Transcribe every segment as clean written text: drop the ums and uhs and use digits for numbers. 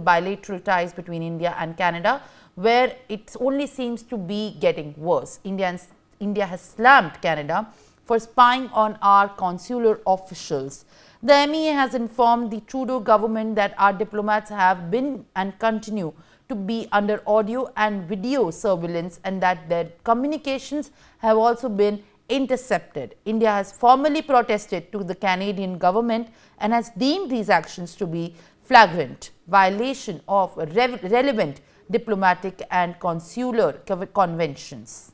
bilateral ties between India and Canada, where it only seems to be getting worse. India has slammed Canada for spying on our consular officials. The MEA has informed the Trudeau government that our diplomats have been and continue to be under audio and video surveillance, and that their communications have also been intercepted. India has formally protested to the Canadian government and has deemed these actions to be flagrant violation of relevant diplomatic and consular conventions.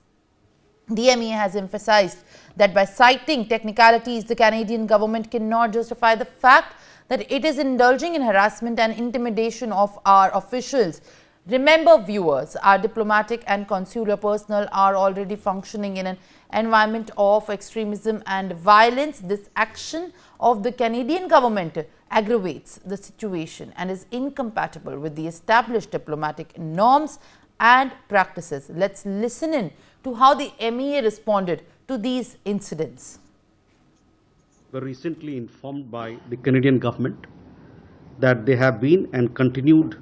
The MEA has emphasized that by citing technicalities, the Canadian government cannot justify the fact that it is indulging in harassment and intimidation of our officials. Remember, viewers, our diplomatic and consular personnel are already functioning in an environment of extremism and violence. This action of the Canadian government aggravates the situation and is incompatible with the established diplomatic norms and practices. Let's listen in to how the MEA responded to these incidents. We were recently informed by the Canadian government that they have been and continued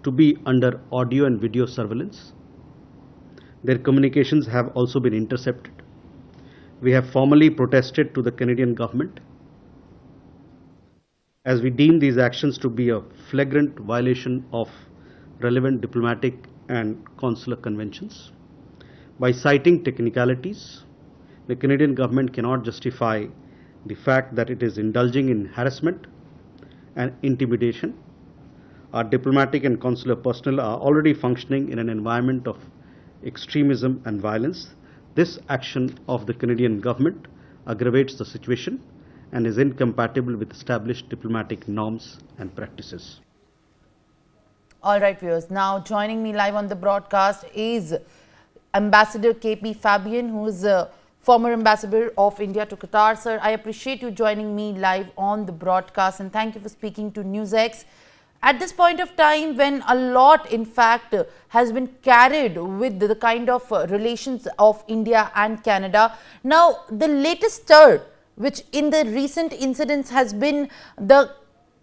to be under audio and video surveillance. Their communications have also been intercepted. We have formally protested to the Canadian government as we deem these actions to be a flagrant violation of relevant diplomatic and consular conventions. By citing technicalities, the Canadian government cannot justify the fact that it is indulging in harassment and intimidation. Our diplomatic and consular personnel are already functioning in an environment of extremism and violence. This action of the Canadian government aggravates the situation and is incompatible with established diplomatic norms and practices. All right, viewers. Now joining me live on the broadcast is Ambassador KP Fabian, who is a former ambassador of India to Qatar. Sir, I appreciate you joining me live on the broadcast and thank you for speaking to NewsX. At this point of time, when a lot, in fact, has been carried with the kind of relations of India and Canada, now the latest stir, which in the recent incidents has been the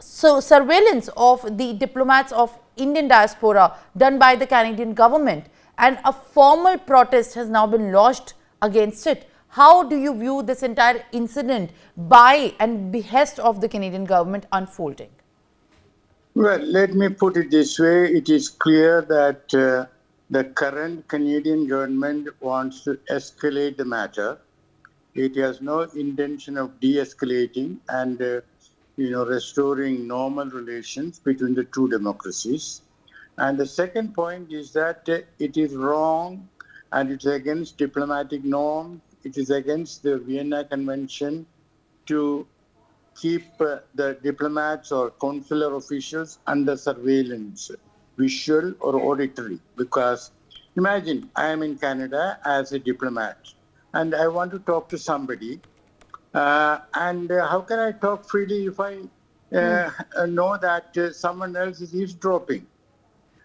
surveillance of the diplomats of Indian diaspora done by the Canadian government, and a formal protest has now been lodged against it. How do you view this entire incident by and behest of the Canadian government unfolding? Well, let me put it this way. It is clear that the current Canadian government wants to escalate the matter. It has no intention of de-escalating and restoring normal relations between the two democracies. And the second point is that it is wrong and it's against diplomatic norms. It is against the Vienna Convention to keep the diplomats or consular officials under surveillance, visual or auditory. Because imagine I am in Canada as a diplomat and I want to talk to somebody. And how can I talk freely if I know that someone else is eavesdropping?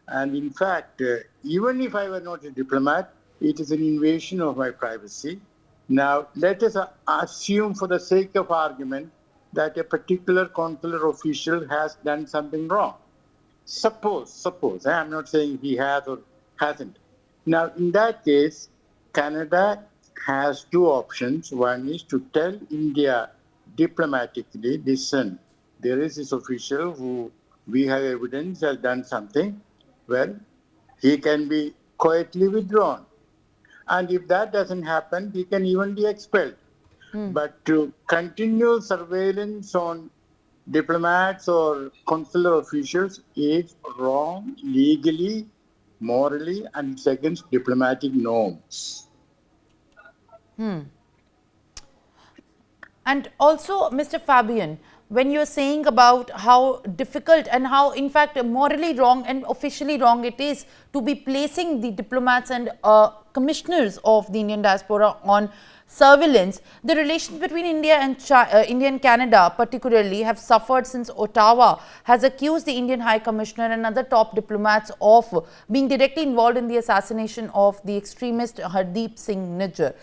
And in fact, even if I were not a diplomat, it is an invasion of my privacy. Now, let us assume for the sake of argument that a particular consular official has done something wrong. Suppose, I am not saying he has or hasn't. Now, in that case, Canada has two options. One is to tell India diplomatically, listen, there is this official who we have evidence has done something. Well, he can be quietly withdrawn. And if that doesn't happen, he can even be expelled. But to continue surveillance on diplomats or consular officials is wrong legally, morally, and it's against diplomatic norms. And also, Mr. Fabian, when you're saying about how difficult and how, in fact, morally wrong and officially wrong it is to be placing the diplomats and commissioners of the Indian diaspora on surveillance, the relations between India and Canada particularly have suffered since Ottawa has accused the Indian High Commissioner and other top diplomats of being directly involved in the assassination of the extremist Hardeep Singh Nijjar.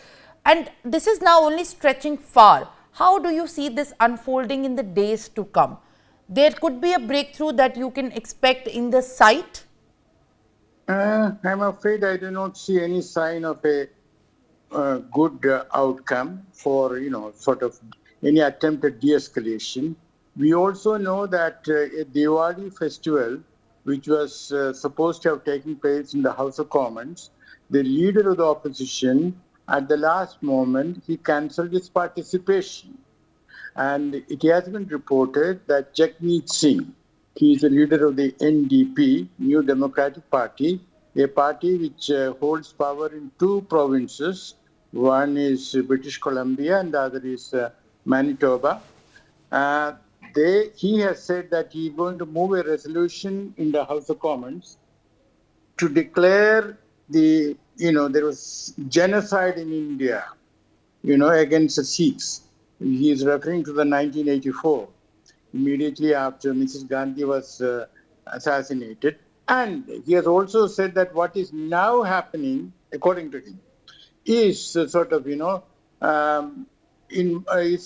And this is now only stretching far. How do you see this unfolding in the days to come? there could be a breakthrough that you can expect in the site? I'm afraid I do not see any sign of a good outcome for, sort of any attempt at de-escalation. We also know that a Diwali festival, which was supposed to have taken place in the House of Commons, the leader of the opposition, at the last moment, he cancelled his participation. And it has been reported that Jagmeet Singh, he is the leader of the NDP, New Democratic Party, a party which holds power in two provinces. One is British Columbia and the other is Manitoba. He has said that he is going to move a resolution in the House of Commons to declare there was genocide in India, against the Sikhs. He is referring to the 1984, immediately after Mrs. Gandhi was assassinated. And he has also said that what is now happening, according to him, is it's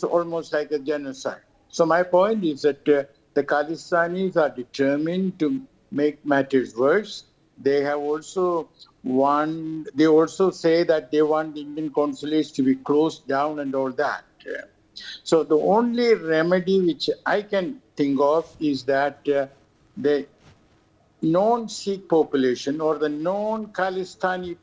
almost like a genocide. So my point is that the Khalistanis are determined to make matters worse. They have also they also say that they want the Indian consulates to be closed down and all that. So the only remedy which I can think of is that the non-Sikh population or the non-Khalistani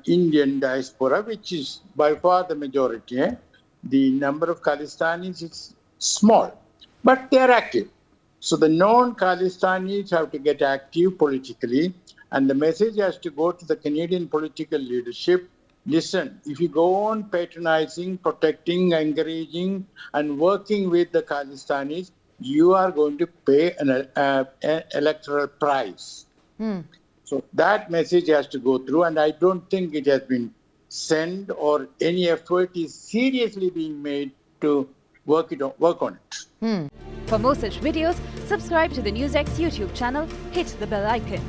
Indian diaspora, which is by far the majority, the number of Khalistanis is small, but they are active. So the non-Khalistanis have to get active politically, and the message has to go to the Canadian political leadership. Listen, if you go on patronizing, protecting, encouraging, and working with the Khalistanis, you are going to pay an electoral price. So that message has to go through, and I don't think it has been sent or any effort is seriously being made to work on it. For more such videos, subscribe to the NewsX YouTube channel, hit the bell icon.